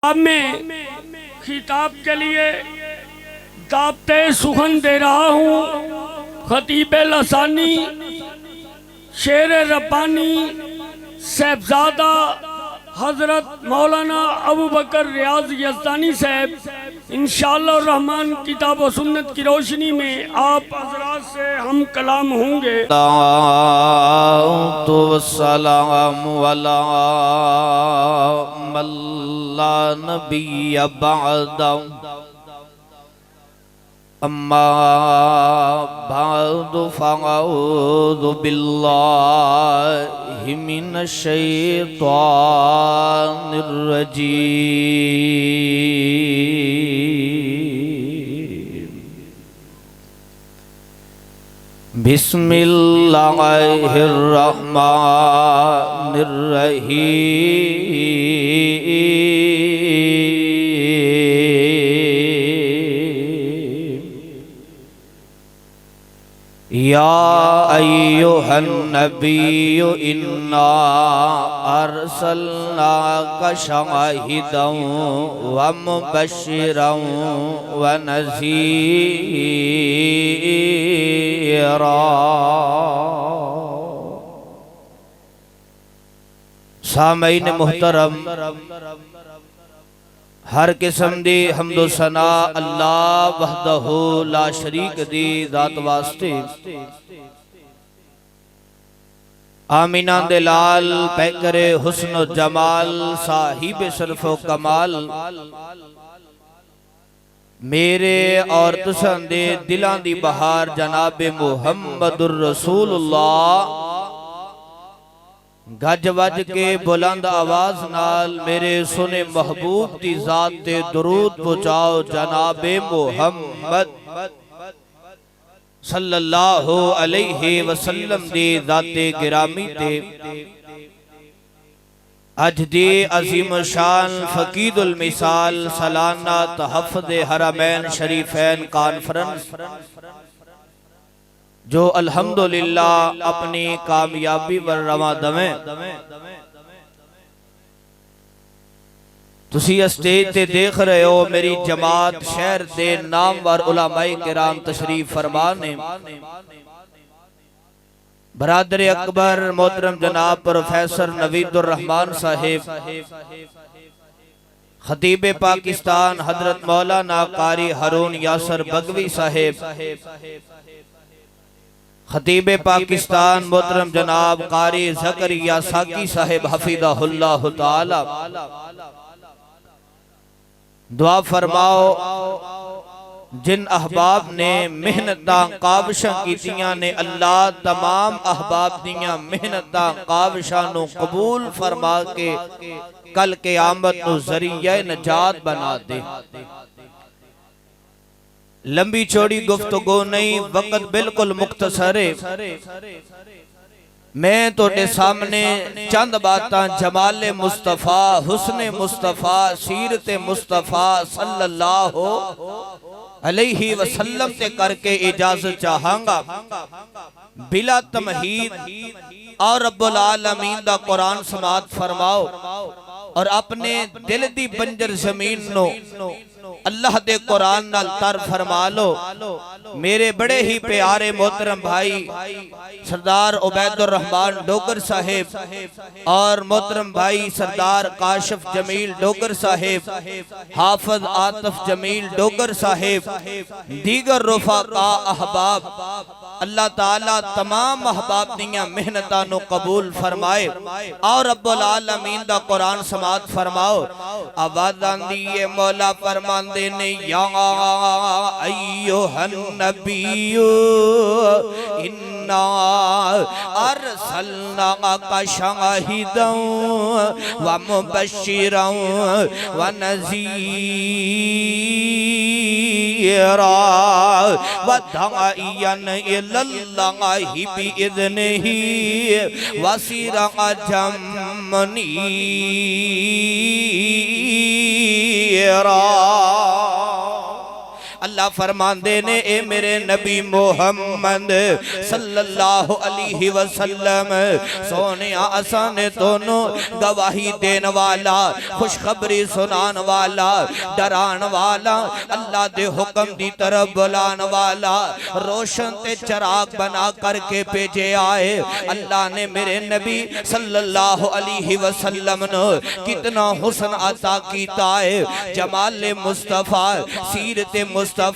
اب میں خطاب کے لیے دعوت سخن دے رہا ہوں خطیب لسانی شیر ربانی صاحبزادہ حضرت مولانا ابو بکر ریاض یزدانی صاحب انشاءاللہ الرحمن کتاب و سنت کی روشنی میں آپ حضرات سے ہم کلام ہوں گے۔ تو السلام علی من لا نبی بعد اما بعد فاعوذ باللہ من الشیطان الرجیم بسم اللہ الرحمن الرحیم یا ایہا النبی انا ارسلناک شاہدا ومبشرا ونذیرا۔ سامعین محترم، ہر قسم دی حمد و ثنا اللہ وحدہ لا شریک دی ذات واسطے، آمینہ دلال پیکر حسن و جمال صاحب شرف و کمال، میرے اور تسان دے دلان دی بہار جناب محمد الرسول اللہ گج وج کے بلند آواز نال میرے سنے محبوب دی ذات تے درود پہنچاؤ جناب محمد صلی اللہ علیہ وسلم دی ذات گرامی تے اج دی عظیم شان فقید المثال سالانہ تحفظ حرمین شریفین کانفرنس جو الحمدللہ اپنی کامیابی ور رواں دویں، تسی اسٹیج تے دیکھ رہے ہو میری جماعت شہر دے نامور علماء کرام تشریف فرمانے، برادر اکبر محترم جناب پروفیسر نوید الرحمن صاحب، خطیب پاکستان حضرت مولانا قاری ہارون یاسر بگوی صاحب، خطیب پاکستان محترم جناب قاری زکریا ساکی صاحب حفظہ اللہ تعالی، دعا فرماؤ جن احباب نے محنتاں کاوشاں کیتیاں نے اللہ تمام احباب دیاں محنتاں کاوشاں نو قبول فرما کے کل قیامت نو ذریعہ نجات بنا دے۔ لمبی چوڑی گفتگو نہیں، وقت بالکل مختصر ہے، میں تو دے سامنے چند باتاں جمال مصطفیٰ، حسن مصطفیٰ، سیرت مصطفیٰ صلی اللہ علیہ وسلم تے کر کے اجازت چاہاں گا بلا تمہید، اور رب العالمین دا قرآن سماعت فرماؤ اور اپنے دل دی بنجر زمین نو اللہ دے قرآن نال تر فرما لو۔ میرے بڑے ہی پیارے محترم بھائی سردار عبید الرحمن ڈوگر صاحب اور محترم بھائی سردار کاشف جمیل ڈوگر صاحب، حافظ عاطف جمیل ڈوگر صاحب، دیگر رفقاء احباب، اللہ تعالیٰ تمام احباب دیاں محنتاں نو قبول فرمائے اور رب العالمین دا قرآن سماعت فرماؤ۔ آوازاں دیئے مولا فرمان دینے یا ایوہ النبی انا ارسلناک شاہدا ومبشرا ونذیرا وداعیا الی اللہ بإذنہ وسراجا منیرا۔ اللہ اللہ فرماندے نے اے میرے نبی محمد صلی اللہ علیہ وسلم سونیا اساں نے دونوں گواہی دین والا خوشخبری سنان والا ڈران والا اللہ دے حکم دی طرف بلان والا روشن تے چراغ بنا کر کے بھیجے آئے اللہ نے میرے نبی صلی اللہ علیہ وسلم نے کتنا حسن عطا کیتا ہے جمال مصطفیٰ سیرت مصطفیٰ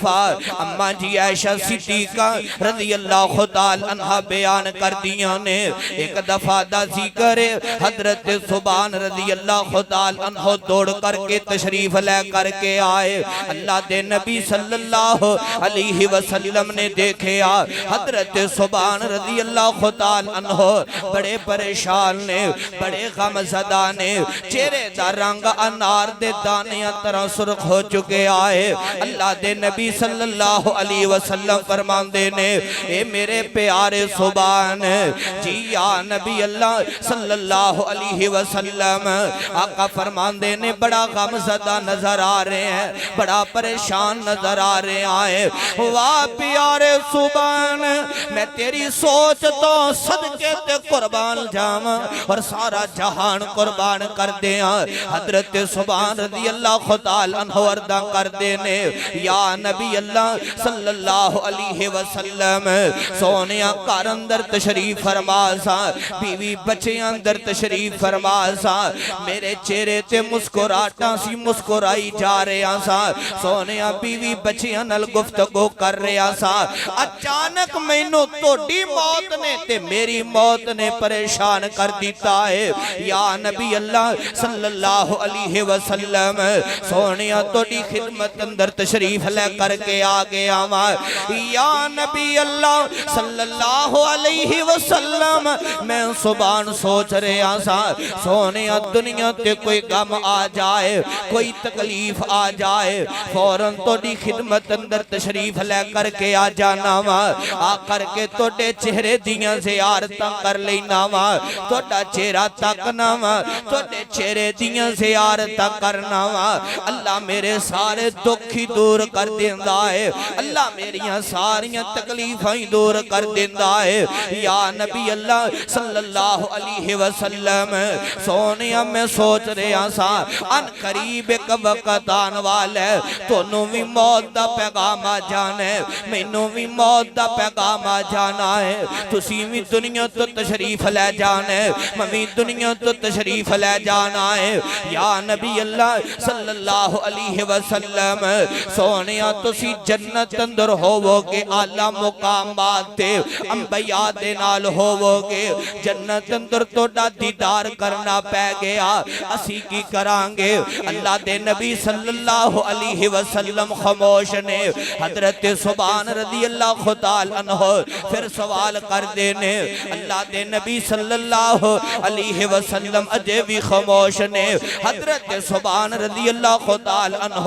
اماں جی عائشہ صدیقہ رضی اللہ تعالی عنہ بیان کر دیا نے ایک دفعہ دا ذکر حضرت سبحان رضی اللہ تعالی عنہ دوڑ کر کے تشریف لے کر کے آئے اللہ دے نبی صلی اللہ علیہ وسلم نے دیکھیا حضرت سبحان رضی اللہ تعالی عنہ بڑے پریشان نے بڑے غم زدہ نے چہرے دا رنگ انار دے دانیاں طرح سرخ ہو چکے آئے اللہ دے نبی صلی اللہ علیہ وسلم فرماندے نے اے میرے پیارے سبحان جی یا نبی اللہ صلی اللہ علیہ وسلم آقا فرماندے نے بڑا غم زدہ نظر آ رہے ہیں بڑا پریشان نظر آ رہے ہیں واہ پیارے سبحان میں تیری سوچ تو صدقے تے قربان جاواں اور سارا جہان قربان کر دیا حضرت سبحان رضی اللہ تعالی عنہ عرض کر دینے یا نبی اللہ صلی اللہ علیہ وسلم سونیا گھر اندر تشریف فرما سا بیوی بچے اندر تشریف فرما سا میرے چہرے تے مسکراہٹاں سی مسکرائی جا رہے سا سونیا بیوی بچیاں نال گفتگو کر رہے سا اچانک مینوں توڑی موت نے تے میری موت نے پریشان کر دیتا ہے یا نبی اللہ صلی اللہ علیہ وسلم سونیا توڑی خدمت اندر تشریف لے کر کے آگے آواں یا نبی اللہ صلی اللہ علیہ وسلم میں سبحان سوچ رہے سا سونیا دنیا تے کوئی غم آ جائے کوئی تکلیف آ جائے فوراں توڑی خدمت اندر تشریف لے کر کے آ جانا وا آ کر کے توڑے چہرے دیاں زیارتاں کر لینا وا توڑا چہرہ تکنا وا توڑے چہرے دیاں زیارتاں کرنا وا اللہ میرے سارے دکھی دور کر دیندہ ہے اللہ میریاں ساریاں تکلیفیں دور کر دیندہ ہے یا نبی اللہ صلی اللہ علیہ وسلم سونیا میں سوچ رہا سا ان قریب ایک وقت آن والے تونوں بھی موت دا پیغام آ جانا ہے مینوں بھی موت دا پیغام آ جانا ہے تسی بھی دنیا تو تشریف لے جانا ہے میں بھی دنیا تو تشریف لے جانا ہے یا نبی اللہ صلی اللہ علیہ وسلم سونیا تسی جنت اندر ہوو گے اعلیٰ مقامات تے انبیاء دے نال ہوو گے جنت اندر توڑا دیدار کرنا پہ گیا اسی کی کرانگے اللہ دے نبی صلی اللہ علیہ وسلم خاموش نے حضرت سبحان رضی اللہ تعالی عنہ پھر سوال کر دینے اللہ دے نبی صلی اللہ علیہ وسلم اجے بھی خاموش نے حضرت سبحان رضی اللہ تعالی عنہ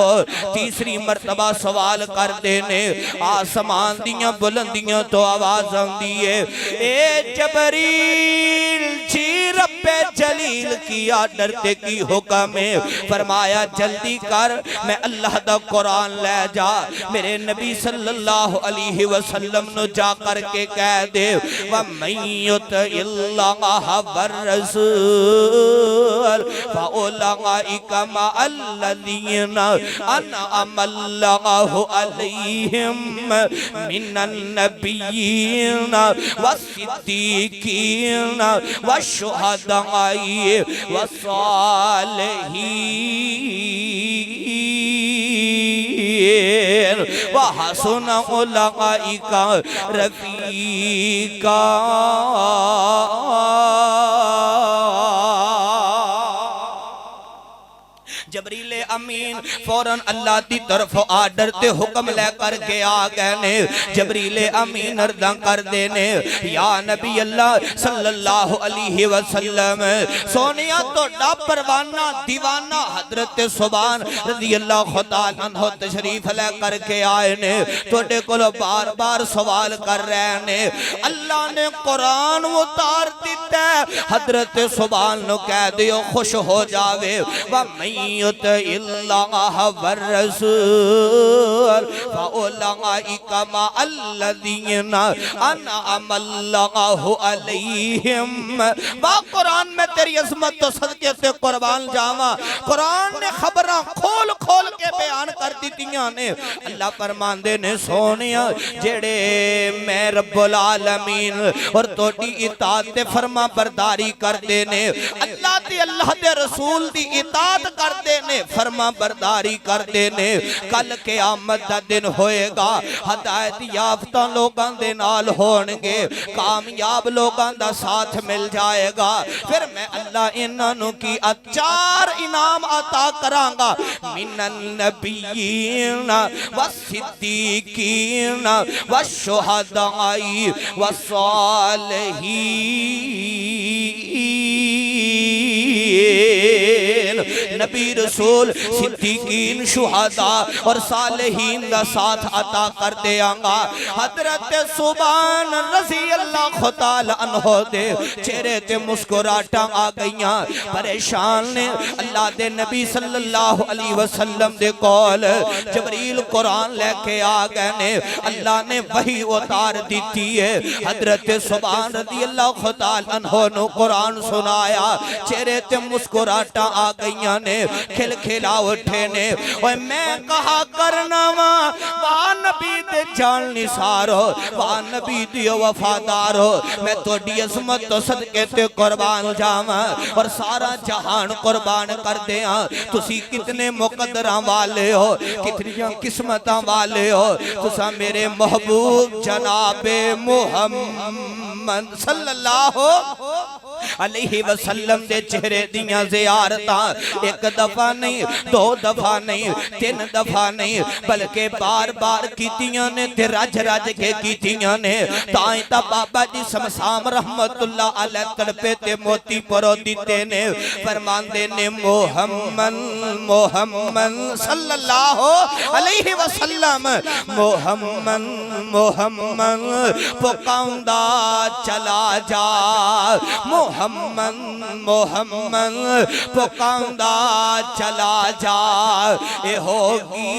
تیسری مرتبہ سوال کر دینے آسمان دیاں بلندیاں تو آواز دیئے اے جبریل جی رب جلیل کیا ڈرتے کی حکم ہے فرمایا جلدی کر میں اللہ دا قرآن لے جا میرے نبی صلی اللہ علیہ وسلم نو جا کر کے کہہ دے وَمَن يُطِعِ اللَّهَ وَالرَّسُولَ فَأُولَئِكَ مَعَ الَّذِينَ أَنْعَمَ اللَّهُ عَلَيْهِمْ مِنَ النَّبِيِّينَ وَالصِّدِّيقِينَ وَالشُّهَدَاءِ وَالصَّالِحِينَ وَحَسُنَ أُولَئِكَ رَفِيقًا جبریل امین فوراً اللہ دی طرف آڈر تے حکم لے کر کے آگئے نے جبریل امین ارداں کر دینے یا نبی اللہ صلی اللہ علیہ وسلم سونیا تو ڈا پروانہ دیوانہ حضرت سبحان رضی اللہ تعالی عنہ تشریف لے کر کے آئے نے تو ڈے کو بار بار سوال کر رہے نے اللہ نے قرآن اتار دیتا ہے حضرت سبحان نو کہہ دیو خوش ہو جاوے وَمَن يُطِعِ اللہ والرسول فاولئک مع الذین انعم اللہ علیہم۔ با قرآن میں تیری عظمت تو صدقے سے قربان جاواں، قرآن نے خبراں کھول کھول کے بیان کر دیتیاں نے۔ اللہ فرماندے نے سونیا جڑے میں رب العالمین اور توڑی اطاعت تے فرما برداری کر دینے، اللہ دے رسول دی اطاعت کر دینے، فرما برداری کر دینے، کل قیامت دا دن ہوئے گا، ہدایت یافتہ لوگاں دے نال ہونگے، کامیاب لوگاں دا ساتھ مل جائے گا، پھر میں اللہ انہوں کی چار انعام عطا کرانگا، من النبیین والصدیقین والشہداء والصالحین۔ نبی رسول صدیقین شہداء اور صالحین دا ساتھ عطا کر دیانگا۔ حضرت سبحان رضی اللہ تعالی عنہ دے چہرے تے مسکراہٹاں آ گئیاں، پریشان نے اللہ دے نبی صلی اللہ علیہ وسلم دے کول جبریل قرآن لے کے آ گئے نے، اللہ نے وحی اتار دیتی ہے، حضرت سبحان رضی اللہ تعالی عنہ نے قرآن سنایا، چہرے تے مسکراہٹاں آ گئیاں نے، کھل کھلا اٹھے نے، اور میں کہا کرنا وہاں نبی دے جان نثارو، وہاں نبی دیو وفادارو، میں تو دی عظمت تو صدقے تے قربان جاواں اور سارا جہان قربان کر دیاں، تسی کتنے مقدران والے ہو، کتنیاں قسمتاں والے ہو، تسا میرے محبوب جناب محمد صلی اللہ علیہ وسلم دے چہرے دیاں زیارتاں ایک دفعہ نہیں، دو دفعہ نہیں، تین دفعہ نہیں، بلکہ بار بار کیتیاں نے تے رج رج کے کیتیاں نے، تائیں تا بابا جی سمسام رحمت اللہ علیہ تڑپے تے موتی پرو دیتے نے، فرمان دینے محمد محمد صلی اللہ علیہ وسلم، محمد محمد پکاؤندہ چلا جا، محمد محمد پکاؤندہ چلا جا، اے ہوگی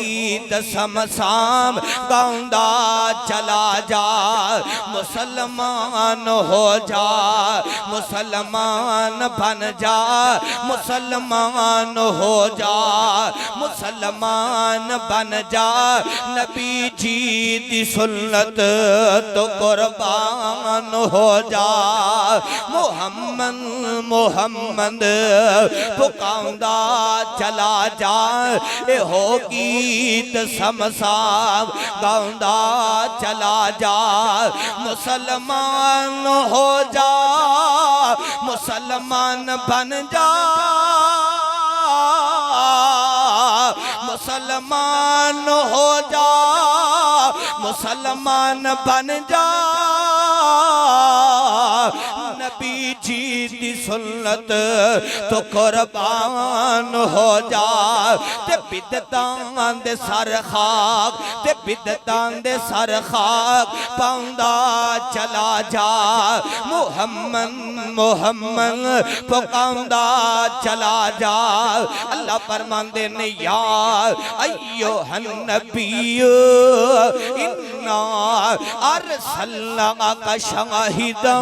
دسمسام گاؤندہ چلا جا، مسلمان ہو جا، مسلمان بن جا، مسلمان ہو جا، مسلمان بن جا، نبی جی دی سنت تو قربان ہو جا، محمد محمد پکاؤندہ چلا جا، اے ہوگی دسمسام گاؤندہ چلا جا، مسلمان ہو جا، مسلمان بن جا، مسلمان ہو جا، مسلمان بن جا، نبی جی دی سنت تو قربان ہو جا، تے بدتان دے سر خاک، تے بدتان دے سر خاک پاؤندہ چلا جا، محمد محمد پکاؤندہ چلا جا، اللہ فرماندے نے یا ایوہ النبی انا ارسلناک شاہدا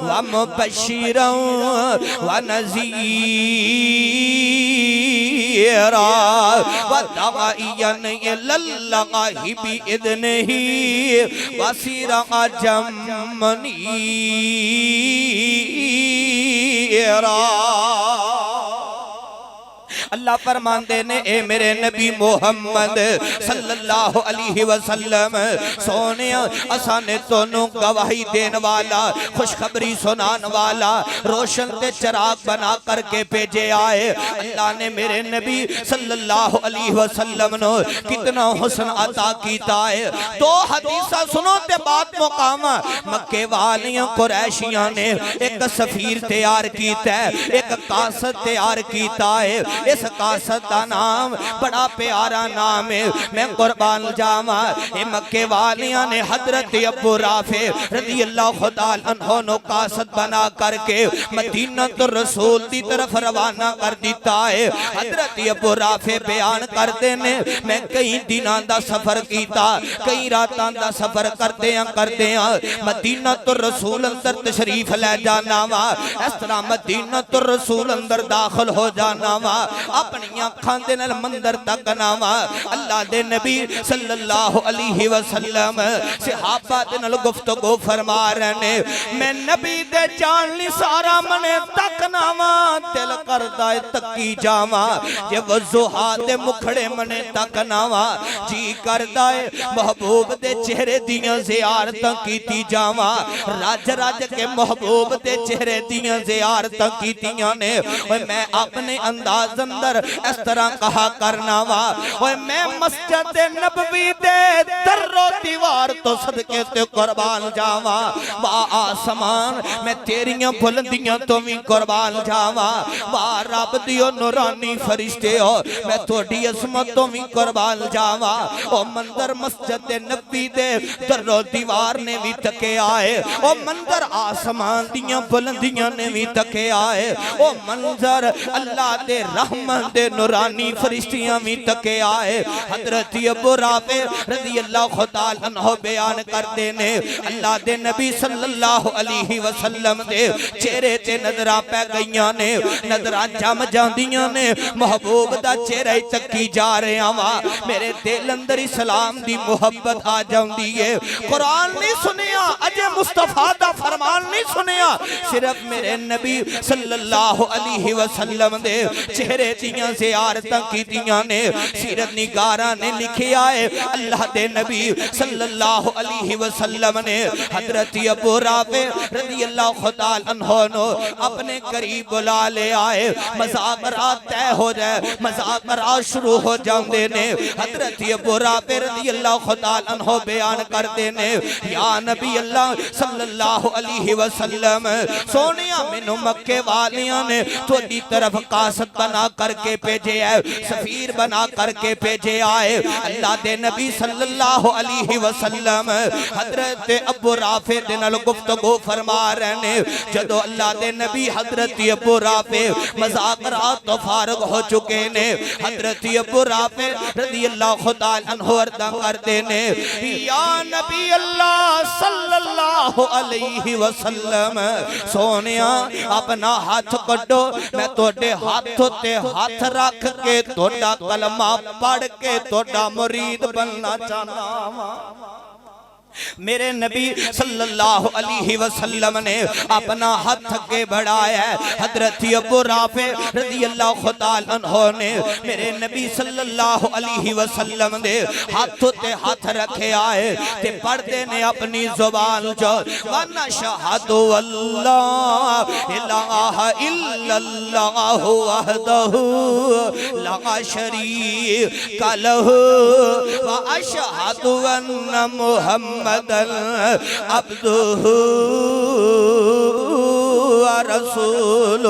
ومبشرا ونذیرا وداعیا الی اللہ بإذنہ وسراجا منیرا۔ اللہ فرماندے نے اے میرے نبی محمد صلی اللہ علیہ وسلم سونیا اسانے تونوں گواہی دین والا خوشخبری سنان والا روشن تے چراغ بنا کر کے بھیجے آئے۔ اللہ نے میرے نبی صلی اللہ علیہ وسلم نے کتنا حسن عطا کیتا ہے۔ دو حدیثہ سنو تے بات مقام مکے والیاں قریشیاں نے ایک سفیر تیار کیتا ہے، ایک قاصد تیار کیتا ہے۔ اس اس قاصد دا نام بڑا پیارا نام ہے میں قربان جاواں اے مکے والیاں نے حضرت ابو رافع رضی اللہ تعالی عنہ نو قاصد بنا کر کے مدینہ الرسول دی طرف روانہ کر دیتا ہے حضرت ابو رافع بیان کرتے نے میں کئی دنوں دا سفر کیتا کئی راتاں دا سفر کرتے ہیں مدینہ الرسول اندر تشریف لے جانا وا اس طرح مدینہ الرسول اندر داخل ہو جانا وا اپنی اکھاں دے نال مندر تکنا وا اللہ دے نبی صلی اللہ علیہ وسلم صحابہ دے نال گفتگو فرما رہے نے میں نبی دے جان لی سارا منے تکنا وا دل کردا اے تکی جاواں جے وضحا دے مکھڑے منے تکنا وا جی کردا اے محبوب دے چہرے دیاں زیارتاں کیتی جاواں راج راج کے محبوب دے چہرے دیاں زیارتاں کیتیاں نے اوے میں اپنے انداز اندر اس طرح کہا کرنا وا اوے میں مسجد نبوی دے در و دیوار تو صدقے تے قربان جاواں وا آسمان میں تیریاں بلندیاں تو بھی قربان جاواں وا رب دیو نورانی فرشتے ہو میں تھوڑی عظمت تو بھی قربان جاواں او منظر مسجد نبی دے در و دیوار نے بھی تکے آئے او منظر آسمان دیاں بلندیاں نے بھی تکے آئے او منظر اللہ دے رحمت دے نورانی فرشتیاں بھی تکے آئے حضرت ابو رافع رضی اللہ تعالی عنہ بیان کرتے نے اللہ دے نبی صلی اللہ علیہ وسلم دے چہرے تے نظرہ پہ گئیاں نے نظرہ جم جاندیاں نے محبوب دا چہرہ تکی جا رہے ہاں میرے دل اندر اسلام دی محبت آ جاندی ہے قرآن نہیں سنیا اجے مصطفیٰ دا فرمان نہیں سنیا صرف میرے نبی صلی اللہ علیہ وسلم دے چہرے دیاں زیارتاں کی دیاں نے سیرت نگاراں نے لکھیا ہے اللہ دے نبی صلی اللہ علیہ وسلم نے حضرت ابو رافع رضی اللہ تعالی عنہ نو اپنے قریب بلا لے آئے مذاکرات طے ہو جائے مذاکرات شروع ہو جاندے نے حضرت ابو رافع رضی اللہ تعالی عنہ بیان کرتے نے یا نبی اللہ صلی اللہ علیہ وسلم سونیا مینوں مکے والیاں نے تو دی طرف قاصد بنا کر کے بھیجے ہے سفیر بنا کر کے بھیجے آئے اللہ دے نبی صلی اللہ علیہ وسلم حضرت ابو رافع دے نال گفتگو فرما رہے نے جدو اللہ دے نبی حضرت ابو رافع مذاکرات تو فارغ ہو چکے نے حضرت ابو رافع رضی اللہ تعالی عنہ عرض کرتے نے یا نبی اللہ صلی اللہ علیہ وسلم سونیا اپنا ہاتھ کڈو میں توڑے ہاتھوں تے ہاتھ رکھ کے توڑا کلمہ پڑھ کے توڑا مرید بننا چاہنا ہوں میرے نبی صلی اللہ علیہ وسلم نے اپنا ہاتھ کے بڑھایا ہے حضرت ابو رافع رضی اللہ تعالی عنہ نے میرے نبی صلی اللہ علیہ وسلم نے ہاتھوں تے ہاتھ رکھے آئے تے پڑھتے نے اپنی زبان جو وَنَشْهَدُ وَاللَّهِ إِلَهَ إِلَّا اللَّهُ وَحْدَهُ لَا شَرِيكَ لَهُ وَأَشْهَدُ أَنَّ مُحَمَّدًا عبدہ رسول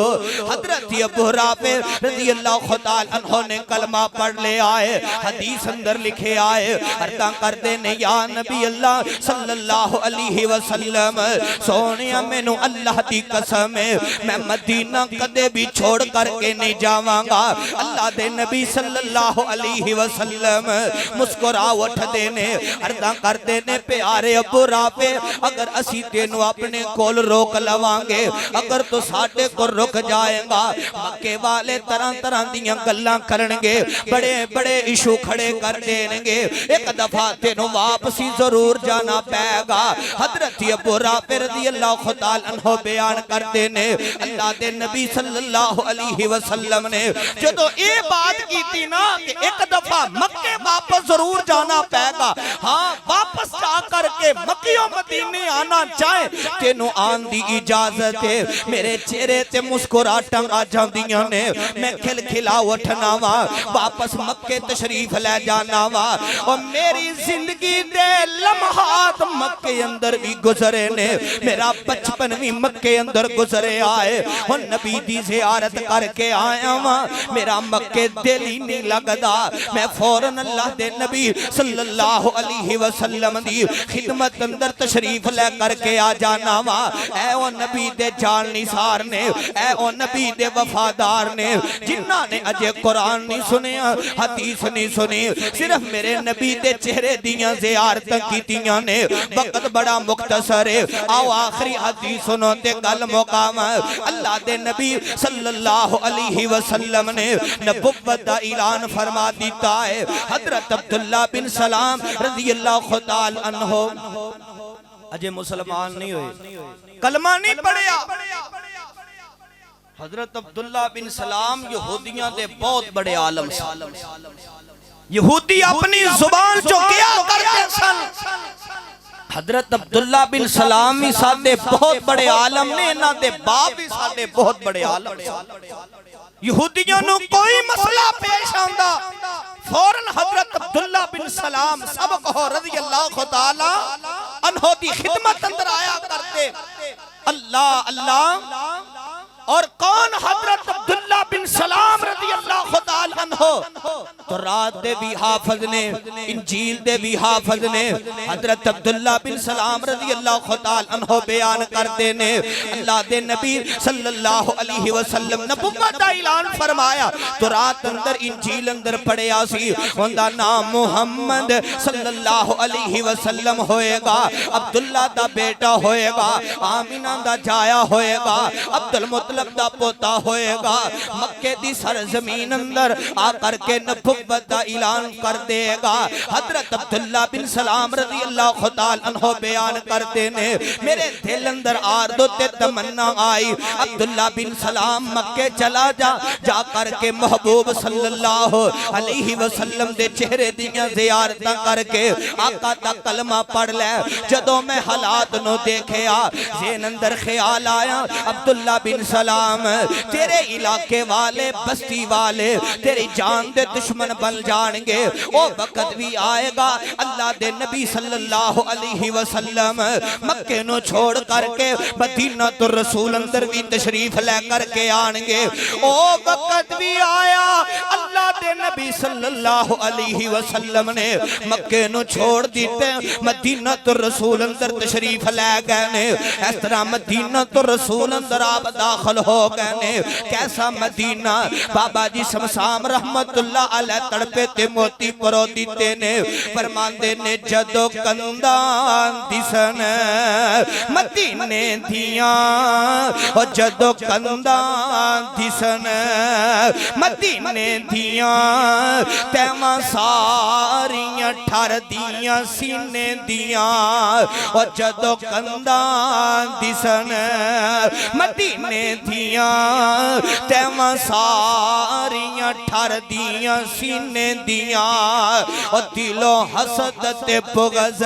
حضرت ابو رافع رضی اللہ تعالی عنہ نے کلمہ پڑھ لے آئے حدیث اندر لکھے آئے عرضاں کرتے نے یا نبی اللہ صلی اللہ علیہ وسلم سونیا مینوں اللہ دی قسم ہے میں مدینہ کدے بھی چھوڑ کر کے نہیں جاواں گا اللہ دے نبی صلی اللہ علیہ وسلم مسکرا اٹھدے نے عرضاں کرتے نے پیارے ابو رافع اگر اسی تینوں اپنے کول روک لواں گے اگر تو ساڑھے کو رک جائیں گا مکے والے طرح طرح دیاں گلاں کرنگے بڑے بڑے ایشو کھڑے کر دینگے ایک دفعہ تینوں واپسی ضرور جانا پائے گا حضرت ابو رافع رضی اللہ تعالی عنہ بیان کرتے نے اللہ دے نبی صلی اللہ علیہ وسلم نے جو تو اے بات کی تھی نا کہ ایک دفعہ دفعہ مکے واپس ضرور جانا پائے گا ہاں واپس جا کر کے مکیوں مدینے آنا چاہے تینوں آن دی اجازت ہے میرے چہرے تے مسکراہٹاں آ جاندیاں نے میں کھل کھلا اٹھنا وا واپس مکے تشریف لے جانا وا اور میری زندگی دے لمحات مکے اندر بھی گزرے نے میرا بچپن بھی مکے اندر گزرے آئے اور نبی دی زیارت کر کے آیا وا میرا مکے دل ہی نہیں لگدا میں فوراً اللہ دے نبی صلی اللہ علیہ وسلم دی خدمت اندر تشریف لے کر کے آ جانا وا اے او نبی دے جان نثار نے اے او نبی دے وفادار نے جنہاں نے اجے قرآن نہیں سنیا حدیث نہیں سنی صرف میرے نبی دے چہرے دیاں زیارتاں کیتیاں نے وقت بڑا مختصر ہے آؤ آخری حدیث سنو تے گل مقام اللہ دے نبی صلی اللہ علیہ وسلم نے نبوت دا اعلان فرما دیتا ہے حضرت عبداللہ بن سلام رضی اللہ تعالی عنہ اجے مسلمان نہیں ہوئے کلمہ نہیں پڑھیا حضرت عبداللہ بن سلام یہودیاں دے بہت بڑے عالم سن یہودی اپنی زبان جو کیا کرتے سن حضرت عبداللہ بن سلام ہی سادے بہت بڑے عالم نے انہاں دے باپ بھی سادے بہت بڑے عالم یہودیوں نو کوئی مسئلہ پیش آندا فوراً حضرت عبداللہ بن سلام سبق ہو رضی اللہ تعالی عنہ دی خدمت اندر آیا کرتے اللہ اللہ اور کون حضرت عبداللہ بن سلام رضی اللہ تعالی عنہ تورات دے بھی حافظ نے انجیل دے بھی حافظ نے حضرت عبداللہ بن سلام رضی اللہ تعالی عنہ بیان کرتے نے اللہ دے نبی صلی اللہ علیہ وسلم نبوت دا اعلان فرمایا تورات اندر انجیل اندر پڑھیا سی اوندا نام محمد صلی اللہ علیہ وسلم ہوئے گا عبداللہ دا بیٹا ہوئے گا آمینہ دا جایا ہوئے گا عبدالمطلب دا پوتا ہوئے گا مکے دی سرزمین اندر آ کر کے نبوت دا اعلان کر دے گا حضرت عبداللہ بن سلام رضی اللہ تعالی عنہ بیان کرتے نے میرے دل اندر آرزو تے تمنا آئی عبداللہ بن سلام مکے چلا جا کر کے محبوب صلی اللہ علیہ وسلم دے چہرے دیاں زیارتاں کر کے آقا دا کلمہ پڑھ لے جدوں میں حالات نو دیکھیا ذہن اندر خیال آیا عبداللہ بن سلام تیرے علاقے والے بستی والے تیری جان دے دشمن بن جانگے او وقت بھی آئے گا اللہ دے نبی صلی اللہ علیہ وسلم مکے نو چھوڑ کر کے مدینہ تو رسول اندر بھی تشریف لے کر کے آنگے او وقت بھی آیا اللہ دے نبی صلی اللہ علیہ وسلم نے مکے نو چھوڑ دیتے مدینہ تو رسول اندر تشریف لے گئے اس طرح مدینہ تو رسول اندر آپ داخل ہو گئے کیسا مدینہ بابا جی سمسام رحمت اللہ علیہ تڑپے تے موتی پرو دیتے نے فرمان دے نے جدو کندان دیسن مدینے دیاں اور جدو کندان دیسن مدینے دیاں تیمہ ساریاں ٹھار دیاں سینے دیاں اور جدو کندان دیسن مدینے دیاں تیمہ ساریاں ٹھار دیاں سینے دیاں اور دلو حسد تے بغض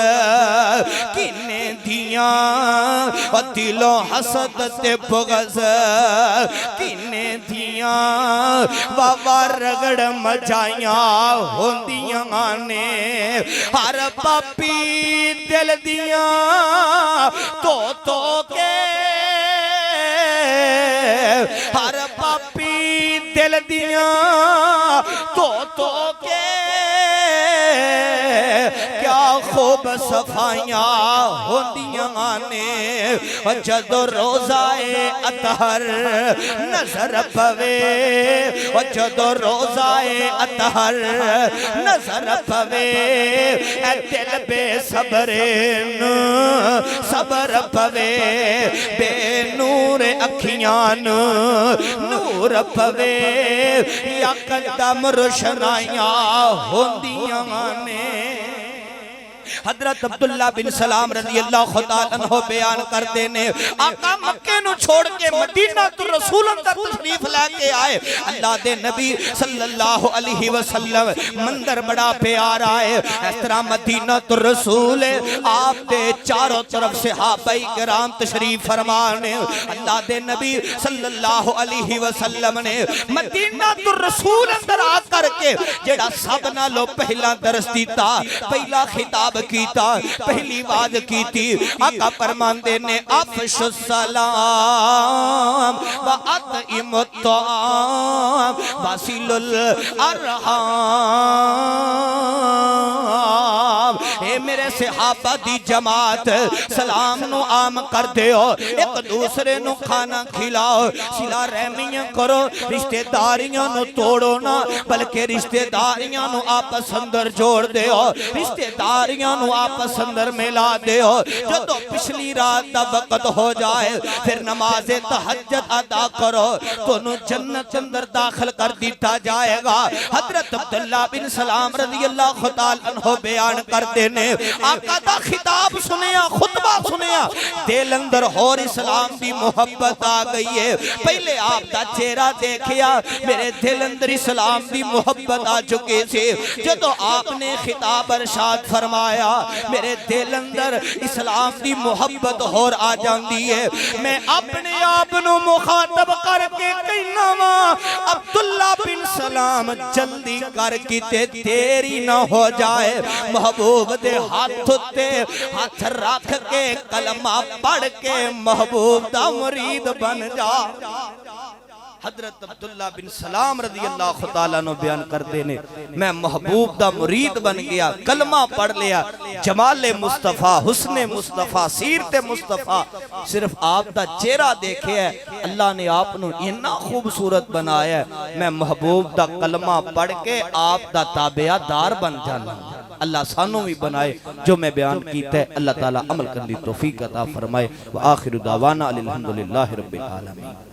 کینے دیاں اور دلو حسد تے بغض کینے دیاں بابا رگڑ مجائیاں ہوندیاں نے ہر پاپی دل دیاں تو کے ہر پاپی دل دیاں تو کے کیا خوب صفائیاں ہوندیاں نے جدو روزائے اطہر نظر پوے جدو روزائے اطہر نظر پوے اے دل بے صبرین صبر پوے بے نور اکھیان نور پوے یا قدم روشنائیاں ہوندیاں نے حضرت عبداللہ بن سلام رضی اللہ تعالیٰ عنہ بیان کرتے نے آقا مکے نو چھوڑ کے مدینہ تو رسول اندر تشریف لے کے آئے اللہ دے نبی صلی اللہ علیہ وسلم مندر بڑا پیارا ہے اس طرح مدینہ تو رسول آپ دے چاروں طرف صحابہ کرام تشریف فرمانے اللہ دے نبی صلی اللہ علیہ وسلم نے مدینہ تو رسول اندر آ کر کے جڑا سب نالو پہلا درس دیتا پہلا خطاب کیتا پہلی بات کیتی آقا فرماندے نے افش السلام و اطعم الطعام وصل الارحام اے میرے صحابہ دی جماعت سلام نو عام کر دیو ایک دوسرے نو کھانا کھلاؤ صلہ رحمیاں کرو رشتہ داریاں نو توڑو نہ بلکہ رشتہ داریاں نو آپس اندر جوڑ دیو رشتہ داریاں نو آپس اندر ملا دیو جو تو پچھلی رات دا وقت ہو جائے پھر نماز تہجد ادا کرو تو نو جنت اندر داخل کر دیتا جائے گا حضرت عبداللہ بن سلام رضی اللہ تعالیٰ عنہ بیان کرتے نے آقا دا خطاب سنیا خطبہ سنیا دل اندر اور اسلام دی محبت آ گئی ہے پہلے آپ دا چہرہ دیکھیا میرے دل اندر اسلام دی محبت آ چکے سے جو تو آپ نے خطاب ارشاد فرمایا میرے دل اندر اسلام دی محبت اور آ جاندی ہے میں اپنے آپ نو مخاطب کر کے کہنا ماں عبداللہ بن سلام جلدی کر کی تیری نہ ہو جائے محبوب دے ہاتھ تے ہاتھ رکھ کے کلمہ پڑھ کے محبوب دا مرید بن جا حضرت عبداللہ بن سلام رضی اللہ تعالیٰ عنہ بیان کرتے نے میں محبوب دا مرید بن گیا کلمہ پڑھ لیا جمال مصطفیٰ حسن مصطفیٰ سیرت مصطفیٰ صرف آپ دا چہرہ دیکھے ہے اللہ نے آپ نو اتنا خوبصورت بنایا ہے میں محبوب دا کلمہ پڑھ کے آپ دا تابعہ دار بن جانا اللہ سانوں بھی بنائے جو میں بیان کیتا ہے اللہ تعالیٰ عمل کرنے توفیق عطا فرمائے وآخر دعوانا الحمدللہ رب العالمین